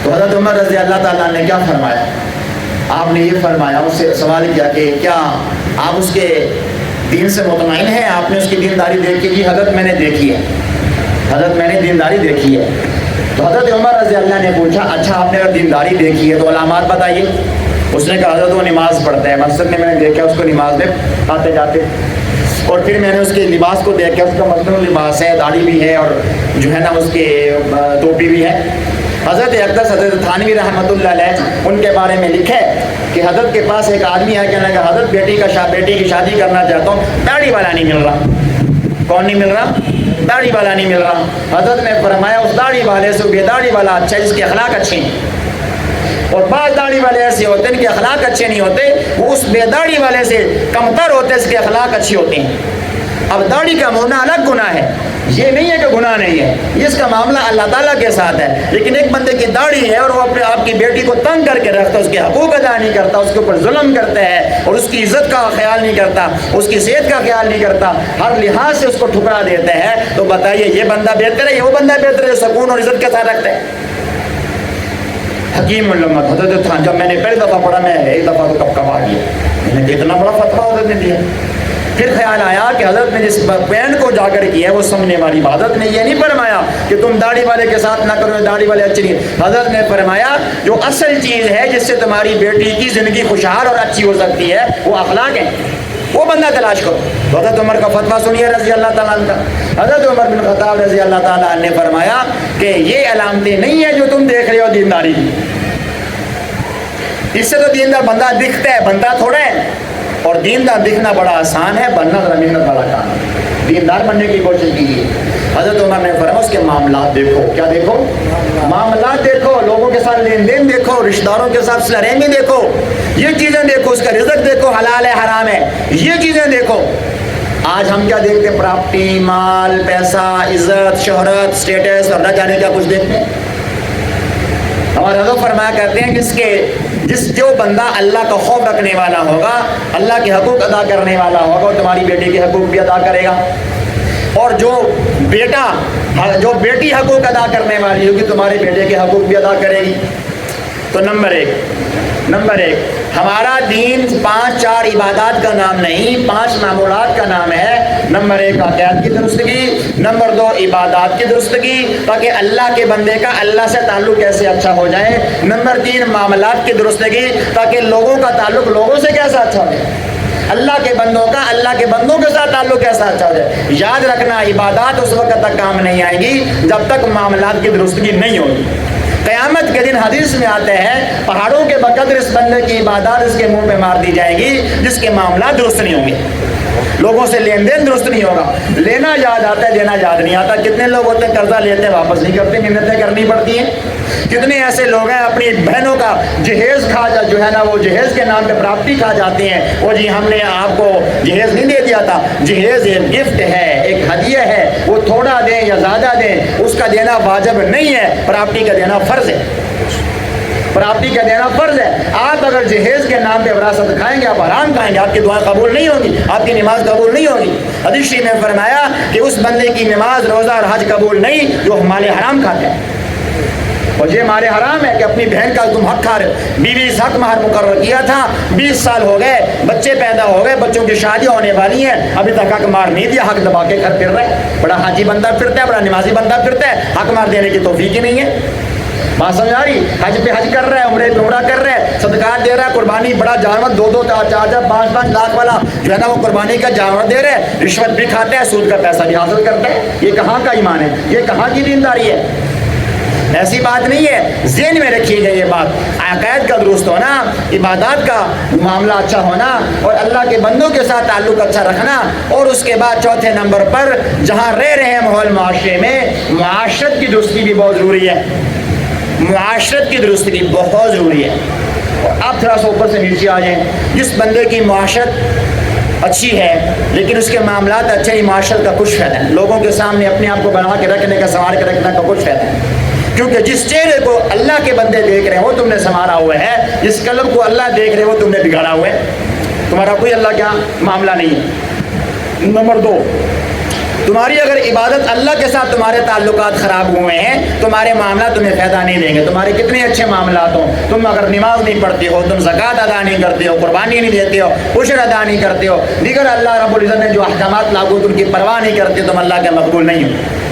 تو حضرت عمر رضی اللہ تعالیٰ نے کیا فرمایا؟ آپ نے یہ فرمایا، اس سے سوال کیا کہ کیا آپ اس کے دین سے مطمئن ہیں؟ آپ نے اس کی دینداری دیکھی؟ جی حضرت میں نے دیکھی ہے، حضرت میں نے دینداری دیکھی ہے۔ تو حضرت عمر رضی اللہ نے پوچھا اچھا آپ نے اگر دینداری دیکھی ہے تو علامات بتائیے۔ اس نے کہا حضرت وہ نماز پڑھتا ہے، مسجد میں نے دیکھا اس کو نماز میں آتے جاتے، اور پھر میں نے اس کے لباس کو دیکھا، اس کا مصنوع لباس ہے، داڑھی بھی ہے اور جو ہے نا اس کے ٹوپی بھی ہے۔ حضرت اقدس حضرت تھانوی رحمۃ اللہ علیہ ان کے بارے میں لکھے کہ حضرت کے پاس ایک آدمی ہے، کہنے لگا حضرت بیٹی کی شادی کرنا چاہتا ہوں، داڑھی والا نہیں مل رہا۔ کون نہیں مل رہا؟ داڑھی والا نہیں مل رہا۔ حضرت نے فرمایا اس داڑھی والے سے بے داڑھی والا اچھا، جس کے اخلاق اچھے ہیں۔ اور بعض داڑھی والے ایسے ہوتے ہیں ان کے اخلاق اچھے نہیں ہوتے، وہ اس بے داڑھی والے سے کمتر ہوتے ہیں، اس کے اخلاق اچھے ہوتے ہیں۔ اب داڑھی کا ہونا الگ گناہ ہے، یہ نہیں ہے کہ گناہ نہیں ہے، اس کا معاملہ اللہ تعالیٰ کے ساتھ ہے۔ لیکن ایک بندے کی داڑھی ہے اور وہ اپنے آپ کی بیٹی کو تنگ کر کے رکھتا ہے، اس کے حقوق ادا نہیں کرتا، اس کے اوپر ظلم کرتا ہے اور اس کی عزت کا خیال نہیں کرتا، اس کی صحت کا خیال نہیں کرتا، ہر لحاظ سے اس کو ٹھکرا دیتا ہے، تو بتائیے یہ بندہ بہتر ہے یا وہ بندہ بہتر ہے جو سکون اور عزت کے ساتھ رکھتا ہے؟ حکیم علامت حضرت تھا، جب میں نے پہلی دفعہ پڑھا، میں ایک دفعہ تو کب آ گیا، میں نے اتنا بڑا فتویٰ حضرت نے دیا۔ پھر خیال آیا کہ حضرت نے جس پینٹ کو جا کر کیا ہے وہ سمجھنے والی بات، حضرت نے یہ نہیں فرمایا کہ تم داڑھی والے کے ساتھ نہ کرو، داڑھی والے اچھی نہیں، حضرت نے فرمایا جو اصل چیز ہے جس سے تمہاری بیٹی کی زندگی خوشحال اور اچھی ہو سکتی ہے وہ اخلاق ہیں، وہ بندہ تلاش کرو۔ حضرت عمر کا فتویٰ سنیے رضی اللہ تعالیٰ عنہ کا۔ حضرت عمر بن خطاب رضی اللہ تعالیٰ عنہ نے فرمایا کہ یہ علامتیں نہیں ہیں جو تم دیکھ رہے ہو دینداری کی، اس سے تو دیندار بندہ دکھتا ہے، بندہ تھوڑا ہے، اور دیندار دکھنا بڑا آسان ہے، بننا ذرا محنت والا کام ہے۔ دیندار بننے کی کوشش کیجیے۔ حضرت عمر نے فرمایا اس کے معاملات دیکھو، کیا دیکھو؟ معاملات دیکھو، لوگوں کے ساتھ لین دین دیکھو، رشتہ داروں کے ساتھ صلہ رحمی دیکھو، یہ چیزیں دیکھو، اس کا رزق دیکھو، حلال ہے حرام ہے، یہ چیزیں دیکھو۔ آج ہم کیا دیکھتے ہیں؟ پراپرٹی، مال، پیسہ، عزت، شہرت، سٹیٹس اور نہ جانے کیا کچھ دیکھتے ہیں۔ ہمارے حضرت فرمایا کرتے ہیں جو بندہ اللہ کا خوف رکھنے والا ہوگا، اللہ کے حقوق ادا کرنے والا ہوگا، اور تمہاری بیٹی کے حقوق بھی ادا کرے گا، اور جو بیٹی حقوق ادا کرنے والی ہوگی تمہارے بیٹے کے حقوق بھی ادا کرے گی۔ تو نمبر ایک ہمارا دین 5-4 عبادات کا نام نہیں، 5 معمولات کا نام ہے۔ نمبر 1 عقائد کی درستگی، نمبر 2 عبادات کی درستگی تاکہ اللہ کے بندے کا اللہ سے تعلق کیسے اچھا ہو جائے، نمبر 3 معاملات کی درستگی تاکہ لوگوں کا تعلق لوگوں سے کیسا اچھا ہو جائے، اللہ کے بندوں کا اللہ کے بندوں کے ساتھ تعلق کیسا اچھا ہو جائے۔ یاد رکھنا عبادات اس وقت تک کام نہیں آئے گی جب تک معاملات کی درستگی نہیں ہوگی۔ قیامت کے دن حدیث میں آتے ہیں پہاڑوں کے بقدر اس بندے کی عبادات اس کے منہ پہ مار دی جائے گی جس کے معاملات درست نہیں ہوں گے، لوگوں سے لین دین درست نہیں ہوگا، لینا یاد آتا ہے دینا یاد نہیں آتا۔ کتنے لوگ ہوتے ہیں قرضہ لیتے ہیں واپس نہیں کرتے، محنتیں کرنی پڑتی ہیں۔ کتنے ایسے لوگ ہیں اپنی بہنوں کا جہیز جو ہے نا وہ جہیز کے نام پہ پراپرٹی کھا جاتے ہیں، وہ جی ہم نے آپ کو جہیز نہیں دے دیا تھا، جہیز ایک گفٹ ہے، ایک ہدیہ ہے، وہ تھوڑا دیں یا زیادہ دیں اس کا دینا واجب نہیں ہے، پراپرٹی کا دینا فرض ہے، پراپرٹی کا دینا فرض ہے۔ آپ اگر جہیز کے نام پہ وراثت کھائیں گے، آپ حرام کھائیں گے، آپ کی دعا قبول نہیں ہوگی، آپ کی نماز قبول نہیں ہوگی۔ حدیث میں فرمایا کہ اس بندے کی نماز، روزہ اور حج قبول نہیں جو مال حرام کھاتے ہیں، اور یہ مال حرام ہے کہ اپنی بہن کا تم حق کھا رہے ہو۔ بیوی سے حق مہر مقرر کیا تھا، 20 سال ہو گئے، بچے پیدا ہو گئے، بچوں کی شادیاں ہونے والی ہیں، ابھی تک حق مہر نہیں دیا، حق دبا کے گھر پھر رہا ہے۔ بڑا حاجی بندہ پھرتا ہے، بڑا نمازی بندہ پھرتا ہے، حق مہر دینے کی توفیق ہی نہیں ہے۔ بات سمجھ آ رہی؟ حج پہ حج کر رہا ہے، عمرے پہ عمرہ کر رہا ہے، صدقات دے رہا ہے، قربانی بڑا جانور 2-2 4-4 5-5 لاکھ والا جو ہے نا وہ قربانی کا جانور دے رہے ہیں، رشوت بھی کھاتا ہے، سود کا پیسہ بھی حاصل کرتا ہے۔ یہ کہاں کا ایمان ہے؟ یہ کہاں کی دینداری ہے؟ ایسی بات نہیں ہے، ذہن میں رکھیے گا یہ بات۔ عقائد کا درست ہونا، عبادات کا معاملہ اچھا ہونا اور اللہ کے بندوں کے ساتھ تعلق اچھا رکھنا، اور اس کے بعد چوتھے نمبر پر جہاں رہ رہے ہیں ماحول معاشرے میں، معاشرت کی درستگی بھی بہت ضروری ہے، معاشرت کی درستگی بہت ضروری ہے۔ اور آپ تھوڑا سا اوپر سے نیچے آ جائیں، جس بندے کی معاشرت اچھی ہے لیکن اس کے معاملات اچھے نہیں، معاشرت کا کچھ فائدہ ہے، لوگوں کے سامنے اپنے آپ کو بنا کے رکھنے کا، سنوار کے رکھنے کا کچھ فائدہ ہے، کیونکہ جس چہرے کو اللہ کے بندے دیکھ رہے ہیں وہ تم نے سنوارا ہوا ہے، جس قلب کو اللہ دیکھ رہے ہیں وہ تم نے بگاڑا ہوا ہے، تمہارا کوئی اللہ کا معاملہ نہیں ہے۔ نمبر 2 تمہاری اگر عبادت اللہ کے ساتھ تمہارے تعلقات خراب ہوئے ہیں، تمہارے معاملات تمہیں فائدہ نہیں دیں گے. تمہارے کتنے اچھے معاملات ہوں، تم اگر نماز نہیں پڑھتی ہو، تم زکوٰۃ ادا نہیں کرتے ہو، قربانی نہیں دیتے ہو، عشر ادا نہیں کرتے ہو، دیگر اللہ رب العزت نے جو احکامات لاگو ان کی پرواہ نہیں کرتے، تم اللہ کے مقبول نہیں ہو.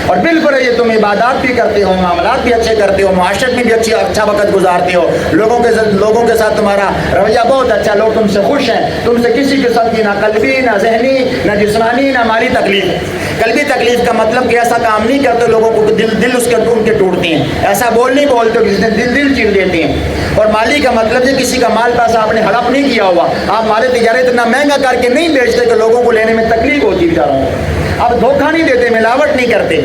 اور بالکل یہ تم عبادات بھی کرتے ہو، معاملات بھی اچھے کرتے ہو، معاشرت میں بھی اچھا وقت گزارتے ہو، لوگوں کے ساتھ تمہارا رویہ بہت اچھا، لوگ تم سے خوش ہیں، تم سے کسی قسم کی نہ قلبی نہ ذہنی نہ جسمانی نہ مالی تکلیف ہے. قلبی تکلیف کا مطلب کہ ایسا کام نہیں کرتے لوگوں کو دل اس کے ان کے ٹوٹتے ہیں، ایسا بول نہیں بولتے جس نے دل چیر دیتے ہیں. اور مالی کا مطلب ہے کسی کا مال پیسہ آپ نے ہڑپ نہیں کیا ہوا، آپ مال تجارت اتنا مہنگا کر کے نہیں بیچتے کہ لوگوں کو لینے میں تکلیف ہوتی جا رہا ہوں. آپ دھوکہ نہیں دیتے، ملاوٹ نہیں کرتے.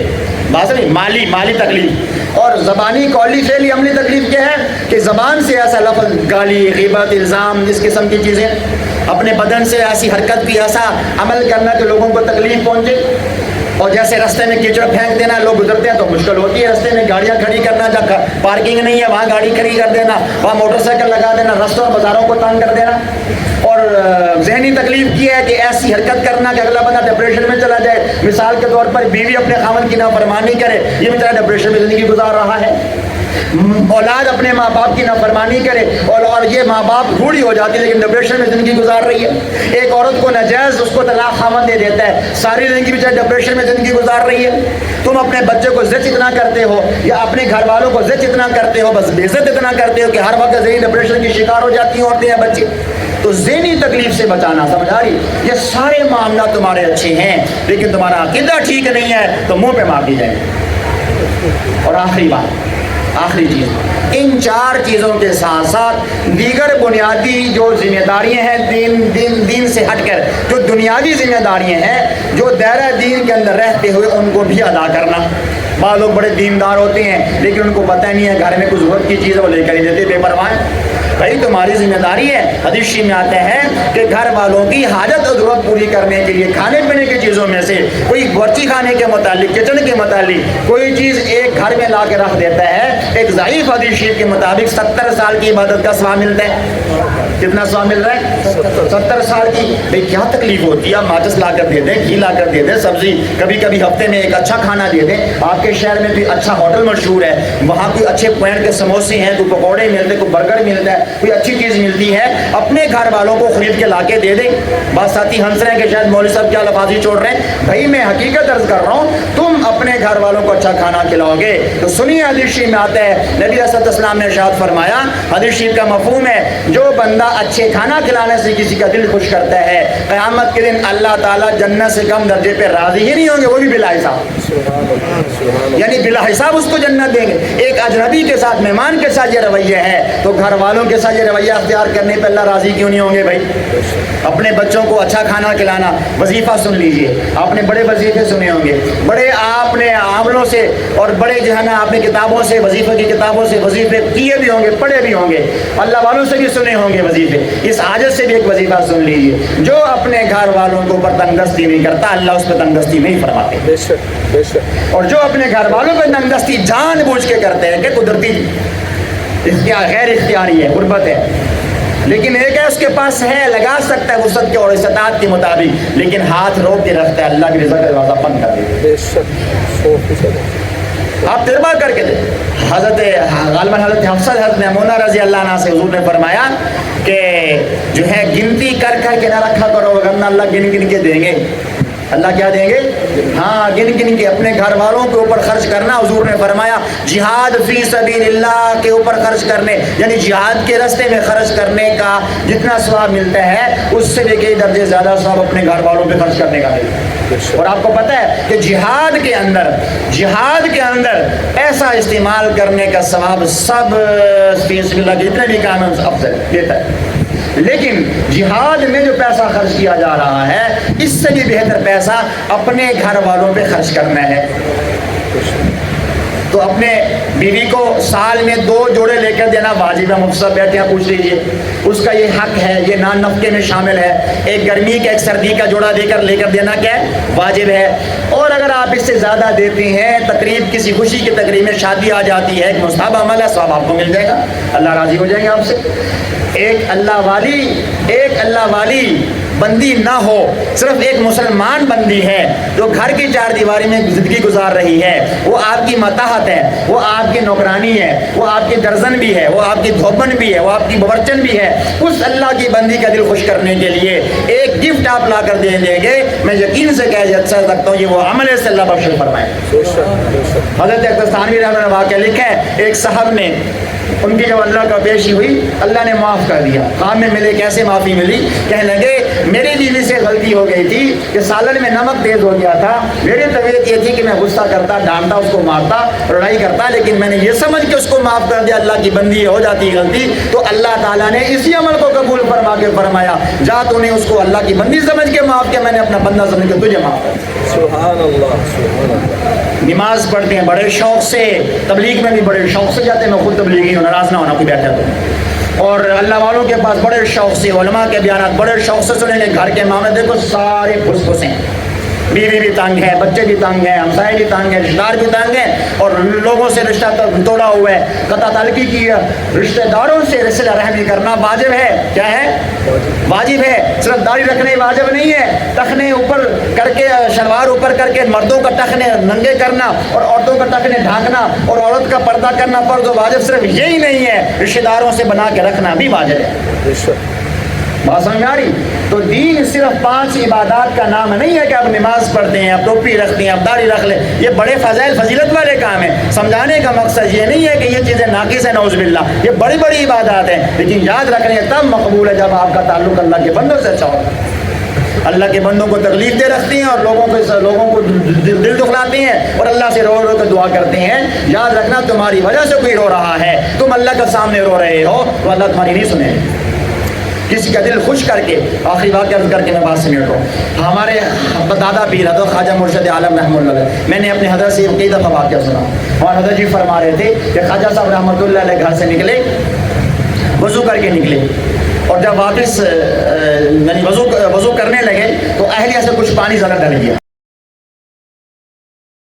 بات نہیں، مالی تکلیف. اور زبانی قولی فعلی عملی تکلیف کیا ہے کہ زبان سے ایسا لفظ، گالی، غیبت، الزام، اس قسم کی چیزیں، اپنے بدن سے ایسی حرکت بھی، ایسا عمل کرنا کہ لوگوں کو تکلیف پہنچے. اور جیسے راستے میں کیچڑ پھینک دینا، لوگ گزرتے ہیں تو مشکل ہوتی ہے، راستے میں گاڑیاں کھڑی کرنا، جہاں پارکنگ نہیں ہے وہاں گاڑی کھڑی کر دینا، وہاں موٹر سائیکل لگا دینا، رستوں اور بازاروں کو تنگ کر دینا. اور ذہنی تکلیف کی ہے کہ ایسی حرکت کرنا کہ اگلا بندہ ڈپریشن میں چلا جائے. مثال کے طور پر بیوی اپنے خاوند کی نافرمانی کرے، یہ بیچارہ ڈپریشن میں زندگی گزار رہا ہے. اولاد اپنے ماں باپ کی نافرمانی کرے اور یہ ماں باپ بوڑھی ہو جاتی ہے لیکن ڈپریشن میں زندگی گزار رہی ہے. ایک عورت کو ناجائز اس کو طلاق خاوند دے دیتا ہے، ساری زندگی بیچارہ ڈپریشن میں زندگی گزار رہی ہے. تم اپنے بچے کو عزت اتنا کرتے ہو یا اپنے گھر والوں کو عزت اتنا کرتے ہو، بس بے عزت اتنا کرتے ہو کہ ہر وقت ذہنی ڈپریشن کی شکار ہو جاتی ہیں عورتیں یا بچے. تو ذہنی تکلیف سے بچانا، سمجھ آ رہی؟ یہ سارے معاملات تمہارے اچھے ہیں لیکن تمہارا عقیدہ ٹھیک نہیں ہے تو منہ پہ مار دی جائے. اور آخری بات، آخری چیز، ان چار چیزوں کے ساتھ ساتھ دیگر بنیادی جو ذمہ داریاں ہیں دین سے ہٹ کر، جو دنیاوی ذمہ داریاں ہیں جو دائرہ دین کے اندر رہتے ہوئے ان کو بھی ادا کرنا. بعض لوگ بڑے دیندار ہوتے ہیں لیکن ان کو پتہ نہیں ہے گھر میں کچھ ضرورت کی چیز ہے وہ لے کر ہی دیتے، بے پرواہ. بھائی تمہاری ذمہ داری ہے، حدیث میں آتا ہے کہ گھر والوں کی حاجت اور ضرورت پوری کرنے کے لیے کھانے پینے کی چیزوں میں سے کوئی باورچی خانے کے متعلق، کچن کے متعلق کوئی چیز ایک گھر میں لا کے رکھ دیتا ہے، ایک ضعیف حدیث کے مطابق 70 سال کی عبادت کا ثواب ملتا ہے. کتنا ثواب مل رہا ہے؟ 70 سال کی. بھائی کیا تکلیف ہوتی ہے، آپ ماچس لا کر دے دیں، گھی لا کر دے دیں، سبزی، کبھی کبھی ہفتے میں ایک اچھا کھانا دے دیں. آپ کے شہر میں بھی اچھا ہوٹل مشہور ہے، وہاں کوئی اچھے پوائنٹ کے سموسے ہیں، کوئی پکوڑے ملتے، کوئی برگر ملتا ہے، کوئی اچھی چیز ملتی ہے، اپنے گھر والوں کو خرید کے لا کے دے دیں. بات ساتھی ہنس رہے ہیں کہ شاید مولوی صاحب کیا لفاظی چھوڑ رہے ہیں. بھائی میں حقیقت عرض کر رہا ہوں، تم اپنے گھر والوں کو اچھا کھانا کھلاؤ گے تو سنیے حدیث میں آتا ہے، نبی صلی اللہ علیہ وسلم نے ارشاد فرمایا، حدیث کا مفہوم ہے، جو بندہ اچھے کھانا کھلانے سے کسی کا دل خوش کرتا ہے، قیامت کے دن اللہ تعالیٰ جنت سے کم درجے پہ راضی ہی نہیں ہوں گے، وہ بھی بلا حساب، یعنی بلا حساب اس کو جنت دیں گے. ایک اجنبی کے ساتھ، مہمان کے ساتھ یہ رویہ ہے تو گھر والوں کے ساتھ یہ رویہ اختیار کرنے پہ اللہ راضی کیوں نہیں ہوں گے؟ بھائی اپنے بچوں کو اچھا کھانا کھلانا، وظیفہ سن لیجئے، آپ نے بڑے وظیفے سنے ہوں گے، بڑے آپ نے عاملوں سے اور بڑے جو ہے نا آپ نے کتابوں سے، وظیفے کی کتابوں سے وظیفے کیے بھی ہوں گے، پڑھے بھی ہوں گے، اللہ والوں سے بھی سنے ہوں گے وظیفے. اس حاجت سے بھی ایک وظیفہ سن لیجئے، جو اپنے گھر والوں کو اوپر تنگدستی نہیں کرتا اللہ اس پہ تنگدستی نہیں فرماتے. بے شک بے شک. اور جو اپنے گھر والوں پہ تنگدستی جان بوجھ کے کرتے ہیں کہ قدرتی غیر اختیاری ہے، غربت ہے، لیکن ایک ہے اس کے پاس ہے، لگا سکتا ہے وسعت کے اور استطاعت کے مطابق، لیکن ہاتھ روک کے رکھتا ہے، اللہ کی رضا کا دروازہ بند کر دیتا ہے. بے شک. آپ تجربہ کر کے دیں. غالباً حضرت حفصہ حضرت میمونہ رضی اللہ عنہ سے حضور نے فرمایا کہ جو ہے گنتی کر کر کے نہ رکھا کرو، ورنہ اللہ گن گن کے دیں گے. اللہ کیا دیں گے؟ ہاں گن گن کے. اپنے گھر والوں کے اوپر خرچ کرنا، حضور نے فرمایا جہاد فی سبیل اللہ کے اوپر خرچ کرنے، یعنی جہاد کے راستے میں خرچ کرنے کا جتنا ثواب ملتا ہے اس سے بھی کئی درجے زیادہ ثواب اپنے گھر والوں پہ خرچ کرنے کا ملتا ہے. اور آپ کو پتہ ہے کہ جہاد کے اندر پیسہ استعمال کرنے کا ثواب سب فی سبیل اللہ جتنے بھی کام ہیں افضل دیتا ہے، لیکن جہاد میں جو پیسہ خرچ کیا جا رہا ہے اس سے بھی بہتر پیسہ اپنے گھر والوں پہ خرچ کرنا ہے. تو اپنے بیوی کو سال میں 2 جوڑے لے کر دینا واجب ہے. مفتی صاحب بیٹھے ہیں پوچھ لیجیے، اس کا یہ حق ہے، یہ نان نفقے میں شامل ہے. ایک گرمی کا ایک سردی کا جوڑا لے کر دینا کیا ہے؟ واجب ہے. اور اگر آپ اس سے زیادہ دیتے ہیں، تقریب کسی خوشی کی تقریب میں شادی آ جاتی ہے، ایک مستحب عمل ہے، ثواب آپ کو مل جائے گا، اللہ راضی ہو جائیں گے آپ سے. ایک اللہ والی بندی نہ ہو، صرف ایک مسلمان بندی ہے جو گھر کی چار دیواری میں زندگی گزار رہی ہے، وہ آپ کی متاحت ہے، وہ آپ کی نوکرانی ہے، وہ آپ کی درزن بھی ہے، وہ آپ کی دھوبن بھی ہے، وہ آپ کی باورچن بھی ہے، اس اللہ کی بندی کا دل خوش کرنے کے لیے ایک گفٹ آپ لا کر دے دیں گے، میں یقین سے کہہ سکتا ہوں یہ وہ عمل ہے، اللہ بخش فرمائے۔ حضرت اخترستانوی رحمۃ اللہ واقعہ لکھا ہے، ایک صاحب نے، ان کی جب اللہ کا پیشی ہوئی اللہ نے معاف کر دیا، خام میں ملے کیسے معافی ملی؟ کہنے لگے میری بیوی سے غلطی ہو گئی تھی کہ سالن میں نمک تیز ہو گیا تھا، میری طبیعت یہ تھی کہ میں غصہ کرتا، ڈانٹتا، اس کو مارتا، لڑائی کرتا، لیکن میں نے یہ سمجھ کے اس کو معاف کر دیا، اللہ کی بندی ہو جاتی غلطی، تو اللہ تعالیٰ نے اسی عمل کو قبول فرما کے فرمایا جا تو نے اس کو اللہ کی بندی سمجھ کے معاف کیا، میں نے اپنا بندہ سمجھ کے تجھے معاف کر دیا۔ سبحان اللہ، سبحان اللہ۔ نماز پڑھتے ہیں بڑے شوق سے، تبلیغ میں بھی بڑے شوق سے جاتے ہیں، میں خود تبلیغی ہوں، ناراض نہ ہونا کوئی بیٹھا تو، اور اللہ والوں کے پاس بڑے شوق سے، علماء کے بیانات بڑے شوق سے سنیں گے، گھر کے معاملے دیکھو سارے پھس پھس ہیں، بیوی بھی تنگ ہے، بچے بھی تنگ ہیں، ہمسائے بھی تنگ ہیں، رشتہ دار بھی تنگ ہیں، اور لوگوں سے رشتہ توڑا ہوا ہے، قطع تعلقی کی ہے، رشتہ داروں سے صلہ رحمی کرنا واجب ہے، کیا ہے؟ واجب ہے، صرف داڑھی رکھنے واجب نہیں ہے، ٹخنے اوپر کر کے، شلوار اوپر کر کے مردوں کا ٹخنے ننگے کرنا اور عورتوں کا ٹخنے ڈھانکنا اور عورت کا پردہ کرنا فرض و واجب صرف یہی نہیں ہے، رشتہ داروں سے بنا کے رکھنا بھی واجب ہے۔ بات سمجھ آ رہی؟ تو دین صرف 5 عبادات کا نام نہیں ہے کہ آپ نماز پڑھتے ہیں، آپ ٹوپی رکھتے ہیں، آپ داڑھی رکھ لیں، یہ بڑے فضائل فضیلت والے کام ہیں۔ سمجھانے کا مقصد یہ نہیں ہے کہ یہ چیزیں ناقص ہیں، نعوذ باللہ، یہ بڑی بڑی عبادات ہیں، لیکن یاد رکھنے تب مقبول ہے جب آپ کا تعلق اللہ کے بندوں سے اچھا ہو، اللہ کے بندوں کو تکلیف دے رکھتے ہیں اور لوگوں کو دل دکھلاتے ہیں اور اللہ سے رو رو کر دعا کرتے ہیں، یاد رکھنا تمہاری وجہ سے کوئی رو رہا ہے، تم اللہ کے سامنے رو رہے ہو تو اللہ تمہاری نہیں سنے، کسی کا دل خوش کر کے۔ آخری بات عرض کر کے میں بات سمیٹ رہا ہوں، ہمارے دادا پیر حضرت خواجہ مرشد عالم رحمۃ اللہ علیہ، میں نے اپنے حضرت سے کئی دفعہ واقعہ سنا، اور حضرت جی فرما رہے تھے کہ خواجہ صاحب رحمۃ اللہ علیہ گھر سے نکلے، وضو کر کے نکلے، اور جب واپس یعنی وضو کرنے لگے تو اہلیہ سے کچھ پانی ذرا ڈل گیا،